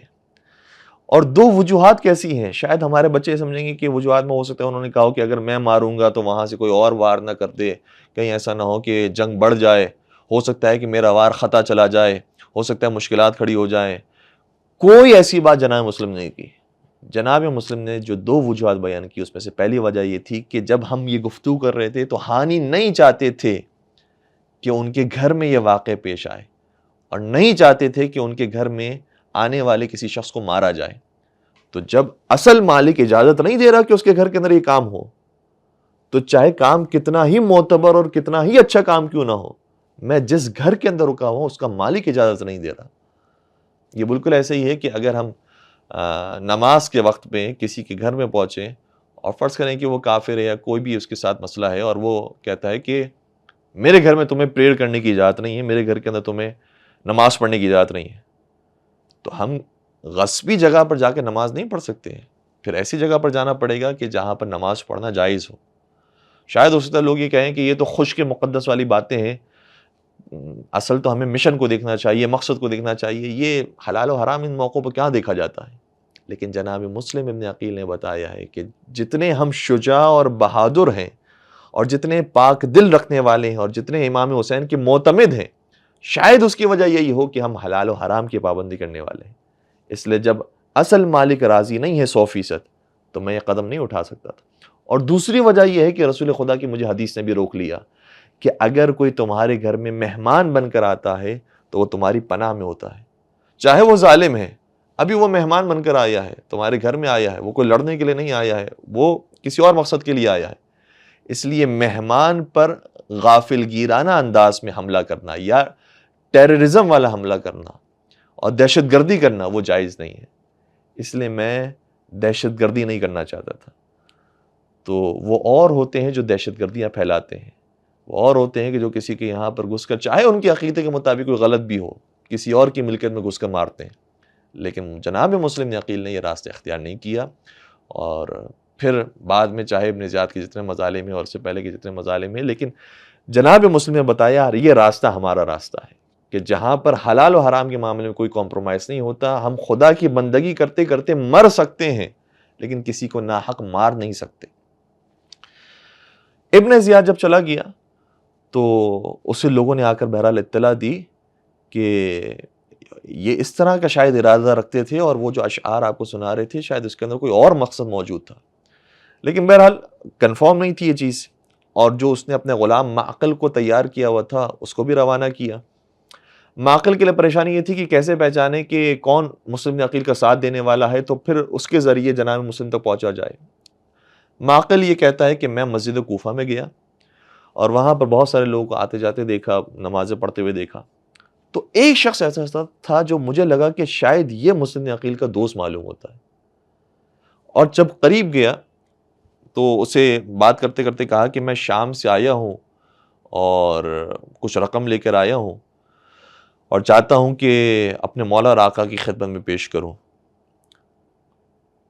اور دو وجوہات کیسی ہیں؟ شاید ہمارے بچے سمجھیں گے کہ وجوہات میں ہو سکتا ہے انہوں نے کہا کہ اگر میں ماروں گا تو وہاں سے کوئی اور وار نہ کر دے، کہیں ایسا نہ ہو کہ جنگ بڑھ جائے، ہو سکتا ہے کہ میرا وار خطا چلا جائے، ہو سکتا ہے مشکلات کھڑی ہو جائیں۔ کوئی ایسی بات جناب مسلم نے کی۔ جناب مسلم نے جو دو وجوہات بیان کی اس میں سے پہلی وجہ یہ تھی کہ جب ہم یہ گفتگو کر رہے تھے تو ہانی نہیں چاہتے تھے کہ ان کے گھر میں یہ واقع پیش آئے، اور نہیں چاہتے تھے کہ ان کے گھر میں آنے والے کسی شخص کو مارا جائے۔ تو جب اصل مالک اجازت نہیں دے رہا کہ اس کے گھر کے اندر یہ کام ہو، تو چاہے کام کتنا ہی معتبر اور کتنا ہی اچھا کام کیوں نہ ہو، میں جس گھر کے اندر رکا ہوں اس کا مالک اجازت نہیں دے رہا۔ یہ بالکل ایسے ہی ہے کہ اگر ہم نماز کے وقت میں کسی کے گھر میں پہنچیں اور فرض کریں کہ وہ کافر ہے یا کوئی بھی اس کے ساتھ مسئلہ ہے، اور وہ کہتا ہے کہ میرے گھر میں تمہیں پریئر کرنے کی اجازت نہیں ہے، میرے گھر کے اندر تمہیں نماز پڑھنے کی اجازت نہیں ہے، تو ہم غصبی جگہ پر جا کے نماز نہیں پڑھ سکتے ہیں۔ پھر ایسی جگہ پر جانا پڑے گا کہ جہاں پر نماز پڑھنا جائز ہو۔ شاید اس طرح لوگ یہ کہیں کہ یہ تو خشک مقدس والی باتیں ہیں، اصل تو ہمیں مشن کو دیکھنا چاہیے، مقصد کو دیکھنا چاہیے، یہ حلال و حرام ان موقعوں پر کہاں دیکھا جاتا ہے۔ لیکن جناب مسلم ابن عقیل نے بتایا ہے کہ جتنے ہم شجاع اور بہادر ہیں، اور جتنے پاک دل رکھنے والے ہیں، اور جتنے امام حسین کے معتمد ہیں، شاید اس کی وجہ یہی ہو کہ ہم حلال و حرام کی پابندی کرنے والے ہیں۔ اس لیے جب اصل مالک راضی نہیں ہے 100%، تو میں یہ قدم نہیں اٹھا سکتا تھا۔ اور دوسری وجہ یہ ہے کہ رسول خدا کی مجھے حدیث نے بھی روک لیا کہ اگر کوئی تمہارے گھر میں مہمان بن کر آتا ہے تو وہ تمہاری پناہ میں ہوتا ہے، چاہے وہ ظالم ہے۔ ابھی وہ مہمان بن کر آیا ہے، تمہارے گھر میں آیا ہے، وہ کوئی لڑنے کے لیے نہیں آیا ہے، وہ کسی اور مقصد کے لیے آیا ہے۔ اس لیے مہمان پر غافل گیرانہ انداز میں حملہ کرنا یا ٹیررزم والا حملہ کرنا اور دہشت گردی کرنا وہ جائز نہیں ہے۔ اس لیے میں دہشت گردی نہیں کرنا چاہتا تھا۔ تو وہ اور ہوتے ہیں جو دہشت گردیاں پھیلاتے ہیں، وہ اور ہوتے ہیں کہ جو کسی کے یہاں پر گھس کر، چاہے ان کے عقیدے کے مطابق کوئی غلط بھی ہو، کسی اور کی ملکیت میں گھس کر مارتے ہیں۔ لیکن جناب مسلم عقیل نے یہ راستہ اختیار نہیں کیا، اور پھر بعد میں چاہے ابن زیاد کے جتنے مظالم ہیں اور اس سے پہلے کے جتنے مظالم ہیں، لیکن جناب مسلم نے بتایا یہ راستہ ہمارا راستہ ہے کہ جہاں پر حلال و حرام کے معاملے میں کوئی کمپرومائز نہیں ہوتا۔ ہم خدا کی بندگی کرتے کرتے مر سکتے ہیں، لیکن کسی کو ناحق مار نہیں سکتے۔ ابن زیاد جب چلا گیا تو اسے لوگوں نے آ کر بہرحال اطلاع دی کہ یہ اس طرح کا شاید ارادہ رکھتے تھے، اور وہ جو اشعار آپ کو سنا رہے تھے شاید اس کے اندر کوئی اور مقصد موجود تھا، لیکن بہرحال کنفرم نہیں تھی یہ چیز۔ اور جو اس نے اپنے غلام معقل کو تیار کیا ہوا تھا اس کو بھی روانہ کیا۔ معقل کے لیے پریشانی یہ تھی کہ کیسے پہچانے کہ کون مسلم عقیل کا ساتھ دینے والا ہے، تو پھر اس کے ذریعے جناب مسلم تک پہنچا جائے۔ معقل یہ کہتا ہے کہ میں مسجد کوفہ میں گیا اور وہاں پر بہت سارے لوگوں کو آتے جاتے دیکھا، نمازیں پڑھتے ہوئے دیکھا، تو ایک شخص ایسا تھا جو مجھے لگا کہ شاید یہ مسلم عقیل کا دوست معلوم ہوتا ہے، اور جب قریب گیا تو اسے بات کرتے کرتے کہا کہ میں شام سے آیا ہوں اور کچھ رقم لے کر آیا ہوں، اور چاہتا ہوں کہ اپنے مولا اور آقا کی خدمت میں پیش کروں۔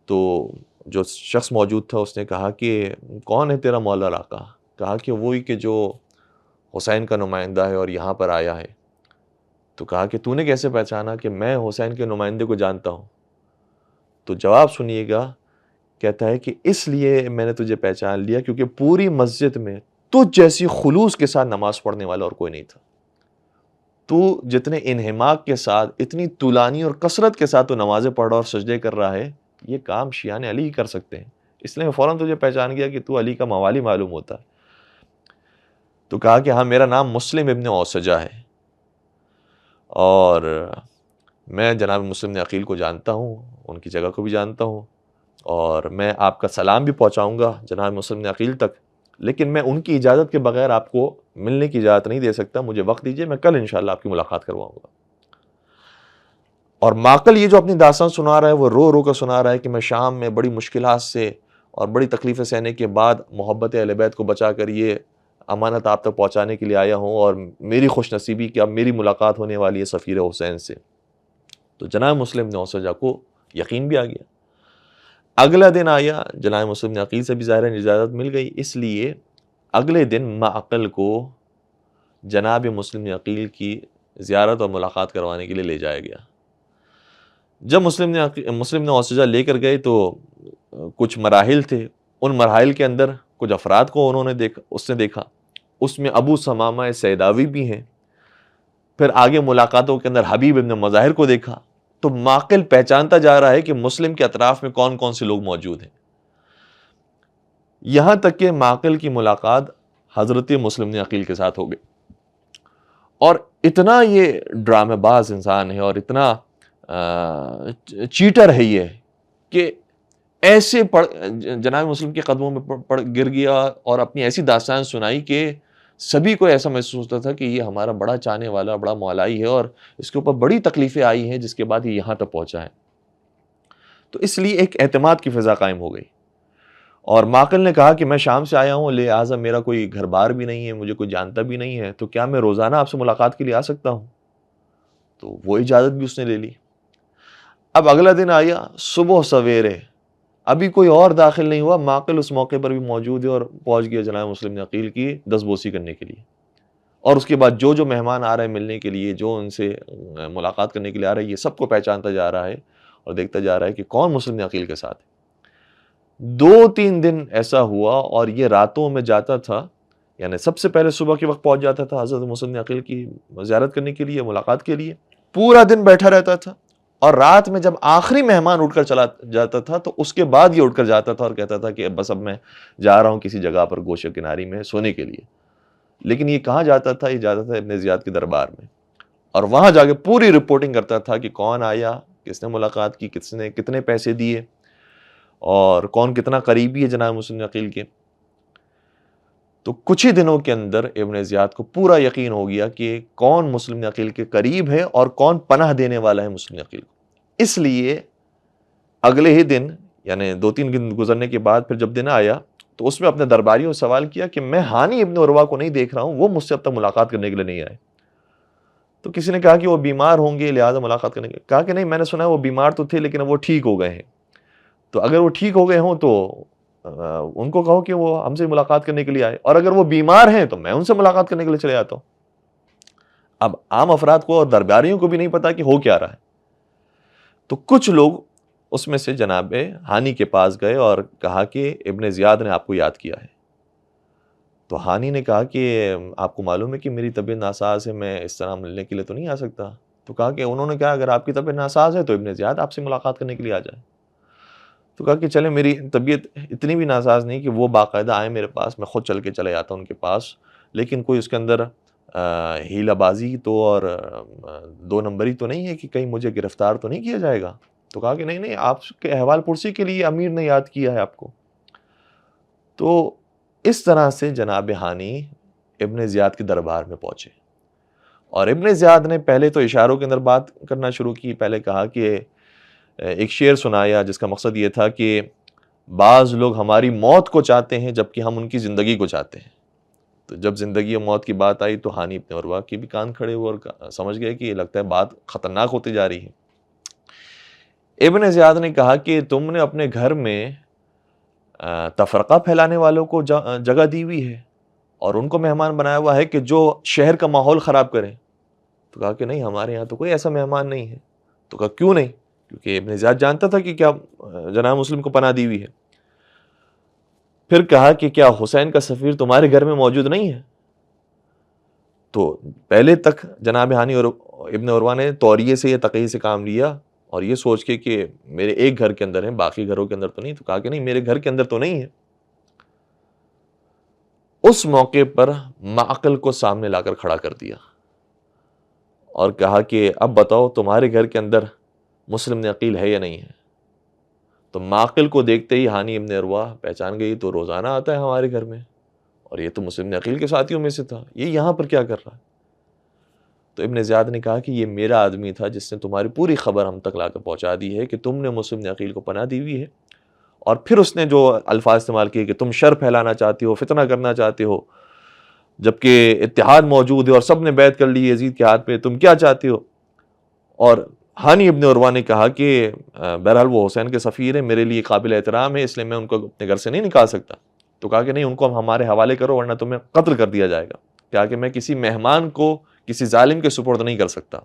تو جو شخص موجود تھا اس نے کہا کہ کون ہے تیرا مولا اور آقا؟ کہا کہ وہی کہ جو حسین کا نمائندہ ہے اور یہاں پر آیا ہے۔ تو کہا کہ تو نے کیسے پہچانا کہ میں حسین کے نمائندے کو جانتا ہوں؟ تو جواب سنیے گا، کہتا ہے کہ اس لیے میں نے تجھے پہچان لیا کیونکہ پوری مسجد میں تجھ جیسی خلوص کے ساتھ نماز پڑھنے والا اور کوئی نہیں تھا۔ تو جتنے انہماک کے ساتھ، اتنی طولانی اور کثرت کے ساتھ تو نمازیں پڑھ رہا اور سجدے کر رہا ہے، یہ کام شیعان علی ہی کر سکتے ہیں، اس لیے میں فوراً تجھے پہچان گیا کہ تو علی کا موالی معلوم ہوتا ہے۔ تو کہا کہ ہاں میرا نام مسلم ابن اوسجہ ہے، اور میں جناب مسلم عقیل کو جانتا ہوں، ان کی جگہ کو بھی جانتا ہوں، اور میں آپ کا سلام بھی پہنچاؤں گا جناب مسلم عقیل تک، لیکن میں ان کی اجازت کے بغیر آپ کو ملنے کی اجازت نہیں دے سکتا، مجھے وقت دیجیے، میں کل انشاءاللہ آپ کی ملاقات کرواؤں گا۔ اور معقل یہ جو اپنی داستان سنا رہا ہے وہ رو رو کر سنا رہا ہے کہ میں شام میں بڑی مشکلات سے اور بڑی تکلیفیں سہنے کے بعد محبت اہل بیت کو بچا کر یہ امانت آپ تک پہنچانے کے لیے آیا ہوں، اور میری خوش نصیبی کہ اب میری ملاقات ہونے والی ہے سفیر حسین سے۔ تو جناب مسلم نے اوسجہ کو یقین بھی آ گیا۔ اگلا دن آیا، جناب مسلم نے عقیل سے بھی ظاہر اجازت مل گئی، اس لیے اگلے دن معقل کو جناب مسلم عقیل کی زیارت اور ملاقات کروانے کے لیے لے جایا گیا۔ جب مسلم نے اوسجہ لے کر گئے تو کچھ مراحل تھے، ان مراحل کے اندر کچھ افراد کو اس نے دیکھا، اس میں ابو ثمامہ سیداوی بھی ہیں، پھر آگے ملاقاتوں کے اندر حبیب ابن مظاہر کو دیکھا، تو معقل پہچانتا جا رہا ہے کہ مسلم کے اطراف میں کون کون سے لوگ موجود ہیں، یہاں تک کہ معقل کی ملاقات حضرت مسلم نے عقیل کے ساتھ ہو گئی، اور اتنا یہ ڈرامہ باز انسان ہے اور اتنا چیٹر ہے یہ کہ ایسے جناب مسلم کے قدموں میں گر گیا اور اپنی ایسی داستان سنائی کہ سبھی کو ایسا محسوس ہوتا تھا کہ یہ ہمارا بڑا چاہنے والا، بڑا مولائی ہے اور اس کے اوپر بڑی تکلیفیں آئی ہیں جس کے بعد یہ یہاں تک پہنچا ہے۔ تو اس لیے ایک اعتماد کی فضا قائم ہو گئی، اور معقل نے کہا کہ میں شام سے آیا ہوں، لہٰذا میرا کوئی گھر بار بھی نہیں ہے، مجھے کوئی جانتا بھی نہیں ہے، تو کیا میں روزانہ آپ سے ملاقات کے لیے آ سکتا ہوں؟ تو وہ اجازت بھی اس نے لے لی۔ اب اگلا دن آیا، صبح سویرے، ابھی کوئی اور داخل نہیں ہوا، معقل اس موقع پر بھی موجود ہے اور پہنچ گیا جناب مسلم نے عقیل کی دستبوسی کرنے کے لیے، اور اس کے بعد جو مہمان آ رہے ہیں ملنے کے لیے، جو ان سے ملاقات کرنے کے لیے آ رہے ہیں، یہ سب کو پہچانتا جا رہا ہے اور دیکھتا جا رہا ہے کہ کون مسلم نے عقیل کے ساتھ ہے۔ 2-3 دن ایسا ہوا اور یہ راتوں میں جاتا تھا، یعنی سب سے پہلے صبح کے وقت پہنچ جاتا تھا حضرت مسلم نے عقیل کی زیارت کرنے کے لیے، ملاقات کے لیے، پورا دن بیٹھا رہتا تھا، اور رات میں جب آخری مہمان اٹھ کر چلا جاتا تھا تو اس کے بعد یہ اٹھ کر جاتا تھا اور کہتا تھا کہ بس اب میں جا رہا ہوں کسی جگہ پر گوشے کناری میں سونے کے لیے۔ لیکن یہ کہاں جاتا تھا؟ یہ جاتا تھا ابن زیاد کے دربار میں، اور وہاں جا کے پوری رپورٹنگ کرتا تھا کہ کون آیا، کس نے ملاقات کی، کس نے کتنے پیسے دیے، اور کون کتنا قریبی ہے جناب مسلم عقیل کے۔ تو کچھ ہی دنوں کے اندر ابن زیاد کو پورا یقین ہو گیا کہ کون مسلم عقیل کے قریب ہے اور کون پناہ دینے والا ہے مسلم عقیل کو۔ اس لیے اگلے ہی دن، یعنی 2-3 دن گزرنے کے بعد پھر جب دن آیا تو اس میں اپنے درباریوں سے سوال کیا کہ میں ہانی ابن عروہ کو نہیں دیکھ رہا ہوں، وہ مجھ سے اب تک ملاقات کرنے کے لیے نہیں آئے۔ تو کسی نے کہا کہ وہ بیمار ہوں گے لہٰذا ملاقات کرنے کے لیے، کہا کہ نہیں، میں نے سنا ہے وہ بیمار تو تھے لیکن وہ ٹھیک ہو گئے ہیں، تو اگر وہ ٹھیک ہو گئے ہوں تو ان کو کہو کہ وہ ہم سے ملاقات کرنے کے لیے آئے، اور اگر وہ بیمار ہیں تو میں ان سے ملاقات کرنے کے لیے چلے جاتا ہوں۔ اب عام افراد کو اور درباریوں کو بھی نہیں پتا کہ ہو کیا رہا ہے، تو کچھ لوگ اس میں سے جناب ہانی کے پاس گئے اور کہا کہ ابن زیاد نے آپ کو یاد کیا ہے۔ تو ہانی نے کہا کہ آپ کو معلوم ہے کہ میری طبیعت ناساز ہے، میں اس طرح ملنے کے لیے تو نہیں آ سکتا۔ تو کہا کہ انہوں نے کہا اگر آپ کی طبیعت ناساز ہے تو ابن زیاد آپ سے ملاقات کرنے کے لیے آ جائے۔ تو کہا کہ چلیں، میری طبیعت اتنی بھی ناساز نہیں کہ وہ باقاعدہ آئیں میرے پاس، میں خود چل کے چلے جاتا ہوں ان کے پاس، لیکن کوئی اس کے اندر ہیلہ بازی تو اور 2 نمبری تو نہیں ہے کہ کہیں مجھے گرفتار تو نہیں کیا جائے گا۔ تو کہا کہ نہیں، آپ کے احوال پرسی کے لیے امیر نے یاد کیا ہے آپ کو۔ تو اس طرح سے جناب ہانی ابن زیاد کے دربار میں پہنچے، اور ابن زیاد نے پہلے تو اشاروں کے اندر بات کرنا شروع کی۔ پہلے کہا کہ ایک شعر سنایا جس کا مقصد یہ تھا کہ بعض لوگ ہماری موت کو چاہتے ہیں جبکہ ہم ان کی زندگی کو چاہتے ہیں۔ تو جب زندگی اور موت کی بات آئی تو ہانی ابن عروہ کے بھی کان کھڑے ہوئے اور سمجھ گئے کہ یہ لگتا ہے بات خطرناک ہوتی جا رہی ہے۔ ابن زیاد نے کہا کہ تم نے اپنے گھر میں تفرقہ پھیلانے والوں کو جگہ دی ہوئی ہے اور ان کو مہمان بنایا ہوا ہے کہ جو شہر کا ماحول خراب کریں۔ تو کہا کہ نہیں، ہمارے یہاں تو کوئی ایسا مہمان نہیں ہے۔ تو کہا کیوں نہیں؟ کیونکہ ابن زیاد جانتا تھا کہ کیا جناب مسلم کو پناہ دی ہوئی ہے۔ پھر کہا کہ کیا حسین کا سفیر تمہارے گھر میں موجود نہیں ہے؟ تو پہلے تک جناب ہانی اور ابن عروہ نے توریے سے یا تقیے سے کام لیا اور یہ سوچ کے کہ میرے ایک گھر کے اندر ہیں، باقی گھروں کے اندر تو نہیں۔ تو کہا کہ نہیں، میرے گھر کے اندر تو نہیں ہے۔ اس موقع پر معقل کو سامنے لا کر کھڑا کر دیا اور کہا کہ اب بتاؤ تمہارے گھر کے اندر مسلم عقیل ہے یا نہیں ہے؟ تو معقل کو دیکھتے ہی ہانی ابن عروہ پہچان گئی، تو روزانہ آتا ہے ہمارے گھر میں اور یہ تو مسلم عقیل کے ساتھیوں میں سے تھا، یہ یہاں پر کیا کر رہا ہے؟ تو ابن زیاد نے کہا کہ یہ میرا آدمی تھا جس نے تمہاری پوری خبر ہم تک لا کر پہنچا دی ہے کہ تم نے مسلم عقیل کو پناہ دی ہوئی ہے، اور پھر اس نے جو الفاظ استعمال کیے کہ تم شر پھیلانا چاہتے ہو، فتنہ کرنا چاہتے ہو، جبکہ اتحاد موجود ہے اور سب نے بیعت کر لی یزید کے ہاتھ پہ، تم کیا چاہتے ہو؟ اور ہانی ابن عروہ نے کہا کہ بہرحال وہ حسین کے سفیر ہیں، میرے لیے قابل احترام ہے، اس لیے میں ان کو اپنے گھر سے نہیں نکال سکتا۔ تو کہا کہ نہیں، ان کو ہمارے حوالے کرو ورنہ تمہیں قتل کر دیا جائے گا۔ کہا کہ میں کسی مہمان کو کسی ظالم کے سپرد نہیں کر سکتا۔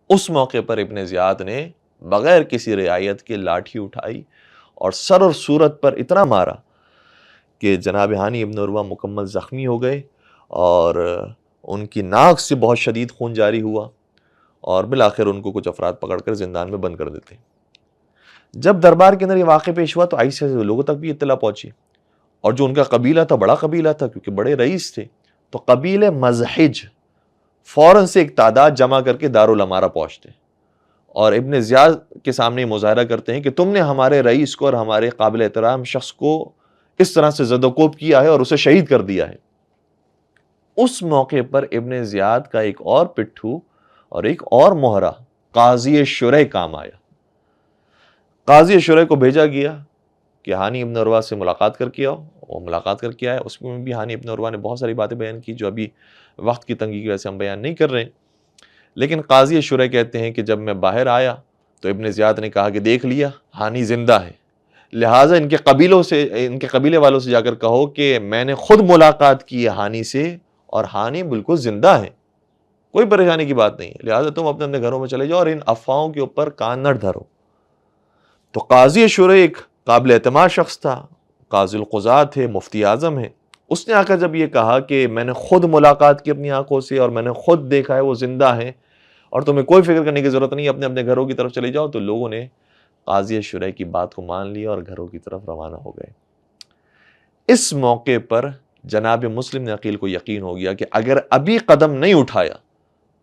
اس موقع پر ابن زیاد نے بغیر کسی رعایت کے لاٹھی اٹھائی اور سر اور صورت پر اتنا مارا کہ جناب ہانی ابن عروہ مکمل زخمی ہو گئے اور ان کی ناک سے بہت شدید خون جاری ہوا اور بالآخر ان کو کچھ افراد پکڑ کر زندان میں بند کر دیتے۔ جب دربار کے اندر یہ واقعہ پیش ہوا تو عائشہ سے لوگوں تک بھی اطلاع پہنچی، اور جو ان کا قبیلہ تھا بڑا قبیلہ تھا کیونکہ بڑے رئیس تھے، تو قبیلے مزحج فوراً سے ایک تعداد جمع کر کے دارالامارہ پہنچتے اور ابن زیاد کے سامنے مظاہرہ کرتے ہیں کہ تم نے ہمارے رئیس کو اور ہمارے قابل احترام شخص کو اس طرح سے زد و کوب کیا ہے اور اسے شہید کر دیا ہے۔ اس موقع پر ابن زیاد کا ایک اور پٹھو اور ایک اور مہرہ قاضی شریح کام آیا۔ قاضی شریح کو بھیجا گیا کہ ہانی ابن عروہ سے ملاقات کر کے آؤ۔ وہ ملاقات کر کے آیا، اس میں بھی ہانی ابن عروہ نے بہت ساری باتیں بیان کی جو ابھی وقت کی تنگی کی وجہ سے ہم بیان نہیں کر رہے ہیں، لیکن قاضی شریح کہتے ہیں کہ جب میں باہر آیا تو ابن زیاد نے کہا کہ دیکھ لیا ہانی زندہ ہے، لہٰذا ان کے قبیلے والوں سے جا کر کہو کہ میں نے خود ملاقات کی ہے ہانی سے اور ہانی بالکل زندہ ہے، کوئی پریشانی کی بات نہیں ہے، لہٰذا تم اپنے گھروں میں چلے جاؤ اور ان افواہوں کے اوپر کان نہ دھرو۔ تو قاضی شریح ایک قابل اعتماد شخص تھا، قاضی القضات تھے، مفتی اعظم ہے، اس نے آ کر جب یہ کہا کہ میں نے خود ملاقات کی اپنی آنکھوں سے اور میں نے خود دیکھا ہے وہ زندہ ہیں اور تمہیں کوئی فکر کرنے کی ضرورت نہیں، اپنے اپنے گھروں کی طرف چلے جاؤ، تو لوگوں نے قاضی شریح کی بات کو مان لیا اور گھروں کی طرف روانہ ہو گئے۔ اس موقع پر جناب مسلم نے عقیل کو یقین ہو گیا کہ اگر ابھی قدم نہیں اٹھایا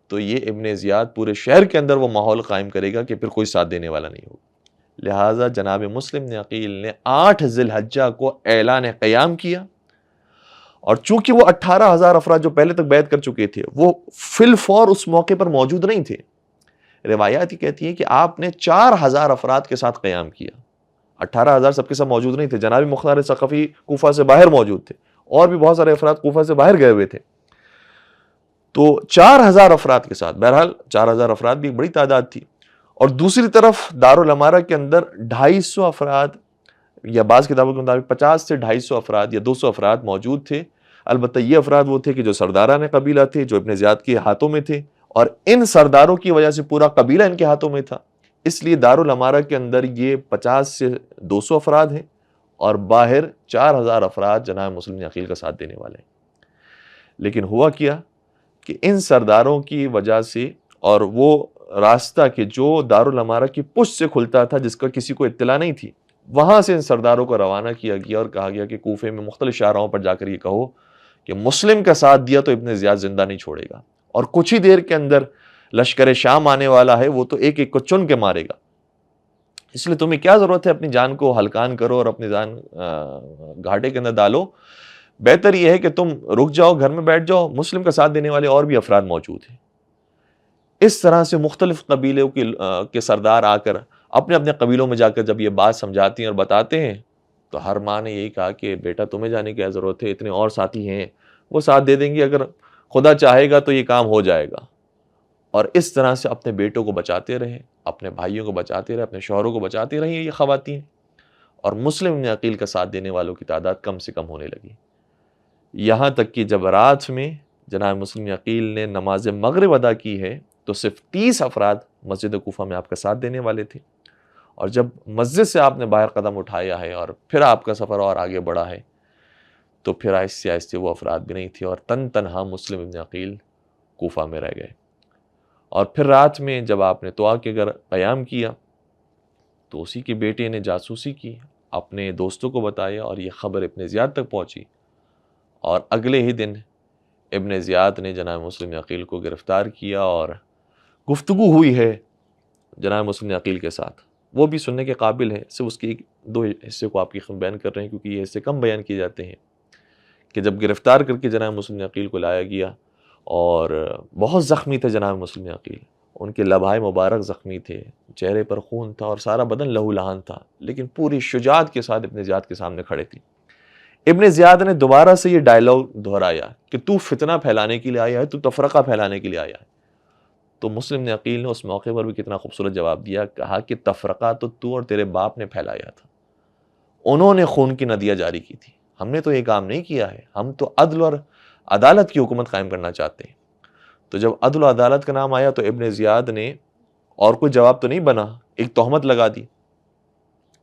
تو یہ ابن زیاد پورے شہر کے اندر وہ ماحول قائم کرے گا کہ پھر کوئی ساتھ دینے والا نہیں ہوگا۔ لہٰذا جناب مسلم نے عقیل نے 8 ذی الحجہ کو اعلان قیام کیا، اور چونکہ وہ 18,000 افراد جو پہلے تک بیعت کر چکے تھے وہ فی الفور اس موقع پر موجود نہیں تھے، روایات یہ کہتی ہیں کہ آپ نے 4,000 افراد کے ساتھ قیام کیا۔ 18,000 سب کے ساتھ موجود نہیں تھے، جناب مختار ثقفی کوفہ سے باہر موجود تھے اور بھی بہت سارے افراد کوفہ سے باہر گئے ہوئے تھے، تو 4,000 افراد کے ساتھ، بہرحال 4,000 افراد بھی بڑی تعداد تھی، اور دوسری طرف دارالامارہ کے اندر 250 افراد یا بعض کتابوں کے مطابق 50 سے 250 افراد یا 200 افراد موجود تھے۔ البتہ یہ افراد وہ تھے کہ جو سرداران قبیلہ تھے، جو ابن زیاد کے ہاتھوں میں تھے، اور ان سرداروں کی وجہ سے پورا قبیلہ ان کے ہاتھوں میں تھا، اس لیے دارالامارہ کے اندر یہ 50 سے 200 افراد ہیں اور باہر 4,000 افراد جناب مسلم عقیل کا ساتھ دینے والے ہیں۔ لیکن ہوا کیا کہ ان سرداروں کی وجہ سے، اور وہ راستہ کہ جو دارالامارہ کی پشت سے کھلتا تھا جس کا کسی کو اطلاع نہیں تھی، وہاں سے ان سرداروں کو روانہ کیا گیا اور کہا گیا کہ کوفے میں مختلف شاہراہوں پر جا کر یہ کہو کہ مسلم کا ساتھ دیا تو ابن زیاد زندہ نہیں چھوڑے گا، اور کچھ ہی دیر کے اندر لشکر شام آنے والا ہے، وہ تو ایک ایک کو چن کے مارے گا، اس لیے تمہیں کیا ضرورت ہے اپنی جان کو ہلکان کرو اور اپنی جان گھاٹے کے اندر ڈالو، بہتر یہ ہے کہ تم رک جاؤ، گھر میں بیٹھ جاؤ، مسلم کا ساتھ دینے والے اور بھی افراد موجود ہیں۔ اس طرح سے مختلف قبیلوں کے سردار آ کر اپنے اپنے قبیلوں میں جا کر جب یہ بات سمجھاتے ہیں اور بتاتے ہیں تو ہر ماں نے یہی کہا کہ بیٹا تمہیں جانے کی کیا ضرورت ہے، اتنے اور ساتھی ہیں، وہ ساتھ دے دیں گے، اگر خدا چاہے گا تو یہ کام ہو جائے گا۔ اور اس طرح سے اپنے بیٹوں کو بچاتے رہے، اپنے بھائیوں کو بچاتے رہے، اپنے شوہروں کو بچاتے رہی یہ خواتین، اور مسلم ابن عقیل کا ساتھ دینے والوں کی تعداد کم سے کم ہونے لگی، یہاں تک کہ جب رات میں جناب مسلم عقیل نے نماز مغرب ادا کی ہے تو صرف 30 افراد مسجد کوفہ میں آپ کا ساتھ دینے والے تھے، اور جب مسجد سے آپ نے باہر قدم اٹھایا ہے اور پھر آپ کا سفر اور آگے بڑھا ہے تو پھر آہستہ آہستہ وہ افراد بھی نہیں تھے اور تنہا مسلم ابن عقیل کوفہ میں رہ گئے۔ اور پھر رات میں جب آپ نے طوا کے گھر قیام کیا تو اسی کے بیٹے نے جاسوسی کی، اپنے دوستوں کو بتایا، اور یہ خبر ابن زیاد تک پہنچی، اور اگلے ہی دن ابن زیاد نے جناب مسلم عقیل کو گرفتار کیا اور گفتگو ہوئی ہے جناب مسلم عقیل کے ساتھ، وہ بھی سننے کے قابل ہے، صرف اس کے ایک دو حصے کو آپ کی خدمت بیان کر رہے ہیں کیونکہ یہ حصے کم بیان کیے جاتے ہیں، کہ جب گرفتار کر کے جناب مسلم عقیل کو لایا گیا اور بہت زخمی تھے جناب مسلم عقیل، ان کے لبھائے مبارک زخمی تھے، چہرے پر خون تھا اور سارا بدن لہو لہان تھا، لیکن پوری شجاعت کے ساتھ ابن زیاد کے سامنے کھڑے تھے۔ ابن زیاد نے دوبارہ سے یہ ڈائلاگ دہرایا کہ تو فتنہ پھیلانے کے لیے آیا ہے، تو تفرقہ پھیلانے کے لیے آیا ہے، تو مسلم عقیل نے اس موقع پر بھی کتنا خوبصورت جواب دیا، کہا کہ تفرقہ تو اور تیرے باپ نے پھیلایا تھا، انہوں نے خون کی ندیاں جاری کی تھی، ہم نے تو یہ کام نہیں کیا ہے، ہم تو عدل اور عدالت کی حکومت قائم کرنا چاہتے ہیں۔ تو جب عدل و عدالت کا نام آیا تو ابن زیاد نے اور کوئی جواب تو نہیں بنا، ایک تہمت لگا دی.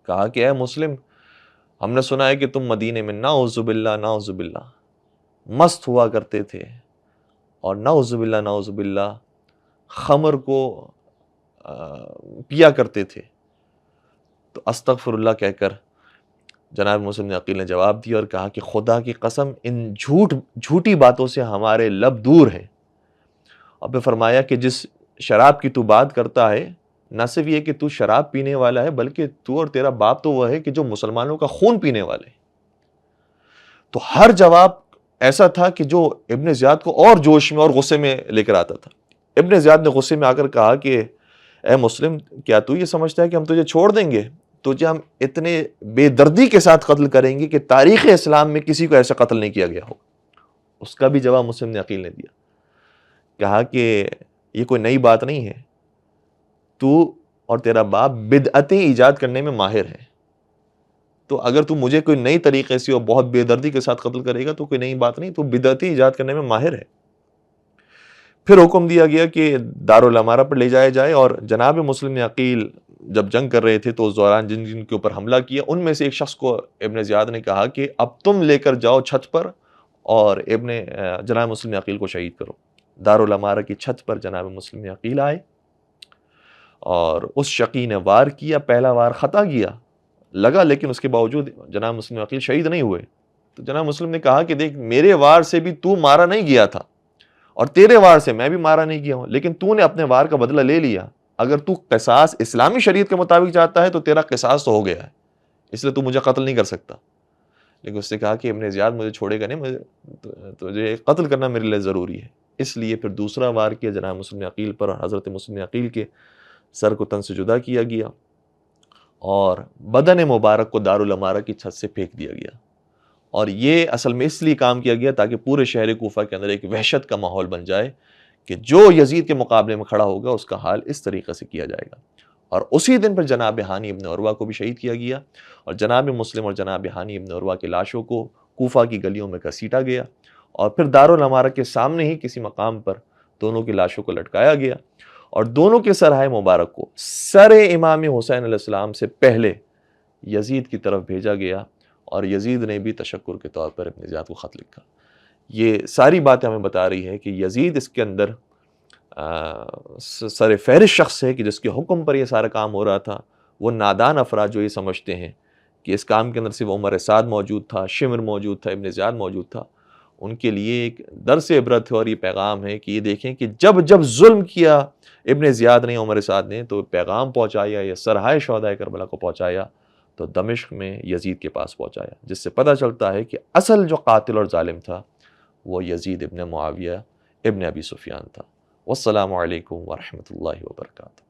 کہا کہ اے مسلم، ہم نے سنا ہے کہ تم مدینے میں نعوذ باللہ نعوذ باللہ مست ہوا کرتے تھے، اور نعوذ باللہ خمر کو پیا کرتے تھے. تو استغفر اللہ کہہ کر جناب مسلم بن عقیل نے جواب دیا اور کہا کہ خدا کی قسم ان جھوٹی باتوں سے ہمارے لب دور ہیں. اور پھر فرمایا کہ جس شراب کی تو بات کرتا ہے، نہ صرف یہ کہ تو شراب پینے والا ہے، بلکہ تو اور تیرا باپ تو وہ ہے کہ جو مسلمانوں کا خون پینے والے. تو ہر جواب ایسا تھا کہ جو ابن زیاد کو اور جوش میں اور غصے میں لے کر آتا تھا. ابن زیاد نے غصے میں آ کر کہا کہ اے مسلم، کیا تو یہ سمجھتا ہے کہ ہم تجھے چھوڑ دیں گے؟ تجھے ہم اتنے بے دردی کے ساتھ قتل کریں گے کہ تاریخ اسلام میں کسی کو ایسا قتل نہیں کیا گیا ہو. اس کا بھی جواب مسلم بن عقیل نے دیا. کہا کہ یہ کوئی نئی بات نہیں ہے، تو اور تیرا باپ بدعتیں ایجاد کرنے میں ماہر ہے. تو اگر تو مجھے کوئی نئی طریقے سے اور بہت بے دردی کے ساتھ قتل کرے گا تو کوئی نئی بات نہیں، تو بدعتیں ایجاد کرنے میں ماہر ہے. پھر حکم دیا گیا کہ دارالامارہ پر لے جایا جائے. اور جناب مسلم بن عقیل جب جنگ کر رہے تھے تو اس دوران جن کے اوپر حملہ کیا، ان میں سے ایک شخص کو ابن زیاد نے کہا کہ اب تم لے کر جاؤ چھت پر اور جناب مسلم بن عقیل کو شہید کرو. دارالامارہ کی چھت پر جناب مسلم بن عقیل آئے اور اس شقی نے وار کیا. پہلا وار خطا کیا لگا، لیکن اس کے باوجود جناب مسلم بن عقیل شہید نہیں ہوئے. تو جناب مسلم نے کہا کہ دیکھ، میرے وار سے بھی تو مارا نہیں گیا تھا اور تیرے وار سے میں بھی مارا نہیں گیا ہوں، لیکن تو نے اپنے وار کا بدلہ لے لیا. اگر تو قصاص اسلامی شریعت کے مطابق چاہتا ہے تو تیرا قصاص تو ہو گیا ہے، اس لیے تو مجھے قتل نہیں کر سکتا. لیکن اس نے کہا کہ ابن زیاد مجھے چھوڑے گا نہیں، تجھے قتل کرنا میرے لیے ضروری ہے. اس لیے پھر دوسرا وار کیا جناب مسلم بن عقیل پر، اور حضرت مسلم بن عقیل کے سر کو تن سے جدا کیا گیا اور بدن مبارک کو دارالامارہ کی چھت سے پھینک دیا گیا. اور یہ اصل میں اس لیے کام کیا گیا تاکہ پورے شہر کوفہ کے اندر ایک وحشت کا ماحول بن جائے کہ جو یزید کے مقابلے میں کھڑا ہوگا اس کا حال اس طریقے سے کیا جائے گا. اور اسی دن پر جناب ہانی ابن عروہ کو بھی شہید کیا گیا، اور جناب مسلم اور جناب ہانی ابن عروہ کی لاشوں کو کوفہ کی گلیوں میں گھسیٹا گیا، اور پھر دارالامارہ کے سامنے ہی کسی مقام پر دونوں کی لاشوں کو لٹکایا گیا، اور دونوں کے سرہائے مبارک کو سر امام حسین علیہ السلام سے پہلے یزید کی طرف بھیجا گیا، اور یزید نے بھی تشکر کے طور پر ابن زیاد کو خط لکھا. یہ ساری باتیں ہمیں بتا رہی ہے کہ یزید اس کے اندر سر فہرست شخص ہے کہ جس کے حکم پر یہ سارا کام ہو رہا تھا. وہ نادان افراد جو یہ سمجھتے ہیں کہ اس کام کے اندر صرف عمر سعد موجود تھا، شمر موجود تھا، ابن زیاد موجود تھا، ان کے لیے ایک درس عبرت ہے. اور یہ پیغام ہے کہ یہ دیکھیں کہ جب جب ظلم کیا ابن زیاد نے، عمر سعد نے، تو پیغام پہنچایا یا سرہائے شہدائے کربلا کو پہنچایا تو دمشق میں یزید کے پاس پہنچایا، جس سے پتہ چلتا ہے کہ اصل جو قاتل اور ظالم تھا وہ یزید ابن معاویہ ابن ابی سفیان تھا. والسلام علیکم ورحمۃ اللہ وبرکاتہ.